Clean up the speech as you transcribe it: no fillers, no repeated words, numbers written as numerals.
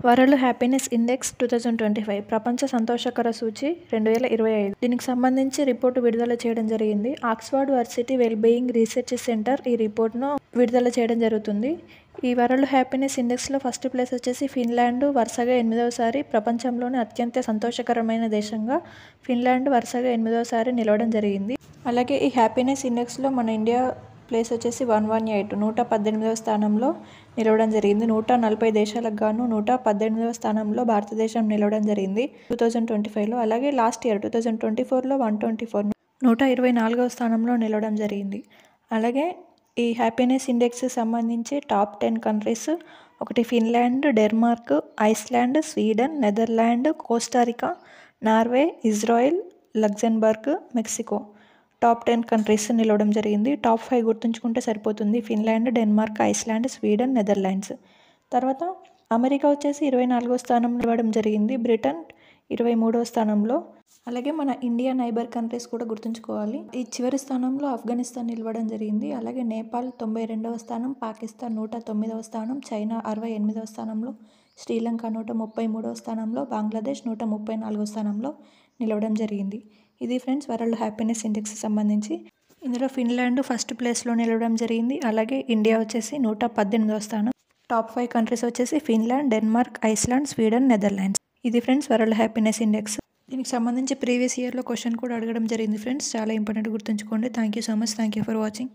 World happiness index 2025 ప్రపంచ సంతోషకర సూచి 2025 దీనికి సంబంధించి రిపోర్టు విడుదల చేయడం జరిగింది. Oxford varsity wellbeing research centre ఈ రిపోర్ట్ను విడుదల చేయడం జరుగుతుంది. ఈ వరల్డ్ హ్యాపీనెస్ ఇండెక్స్లో ఫస్ట్ ప్లేస్ వచ్చేసి ఫిన్లాండ్ వరుసగా 8వసారి, ప్రపంచంలోనే అత్యంత సంతోషకరమైన దేశంగా ఫిన్లాండ్ వరుసగా 8వసారి నిలవడం జరిగింది. అలాగే ఈ హ్యాపీనెస్ ఇండెక్స్లో మన ఇండియా ప్లేస్ వచ్చేసి 118 118వ స్థానంలో నిలవడం జరిగింది. 140 దేశాలకు గాను 118వ స్థానంలో భారతదేశం నిలవడం జరిగింది 2025లో. అలాగే లాస్ట్ ఇయర్ 2024లో 124 124వ స్థానంలో నిలవడం జరిగింది. అలాగే ఈ హ్యాపీనెస్ ఇండెక్స్కి సంబంధించి టాప్ 10 కంట్రీస్ ఒకటి Finland, Denmark, Iceland, Sweden, Netherland, Costa Rica, Norway, Israel, Luxembourg, Mexico top 10 countries నిలవడం జరిగింది. టాప్ 5 గుర్తుంచుకుంటే సరిపోతుంది. Finland, Denmark, Iceland, Sweden, Netherlands. తర్వాత అమెరికా వచ్చేసి 24వ స్థానంలో నిలవడం జరిగింది. బ్రిటన్ 23వ స్థానంలో. అలాగే మన ఇండియా నైబర్ కంట్రీస్ కూడా గుర్తుంచుకోవాలి. ఈ చివరి స్థానంలో ఆఫ్ఘనిస్తాన్ నిలవడం జరిగింది. అలాగే నేపాల్ 92వ స్థానం, పాకిస్తాన్ 109వ స్థానం, చైనా 68వ స్థానంలో, శ్రీలంక 133వ స్థానంలో, బంగ్లాదేశ్ 134వ స్థానంలో నిలవడం జరిగింది. ఇది ఫ్రెండ్స్ వరల్డ్ హ్యాపీనెస్ ఇండెక్స్కి సంబంధించి. ఇందులో ఫిన్లాండ్ ఫస్ట్ ప్లేస్లో నిలవడం జరిగింది. అలాగే ఇండియా వచ్చేసి 118వ స్థానం. టాప్ 5 కంట్రీస్ వచ్చేసి Finland, Denmark, Iceland, Sweden, Netherlands. ఇది ఫ్రెండ్స్ వరల్డ్ హ్యాపీనెస్ ఇండెక్స్. దీనికి సంబంధించి ప్రీవియస్ ఇయర్లో క్వశ్చన్ కూడా అడగడం జరిగింది ఫ్రెండ్స్. చాలా ఇంపార్టెంట్, గుర్తుంచుకోండి. Thank you so much. Thank you for watching.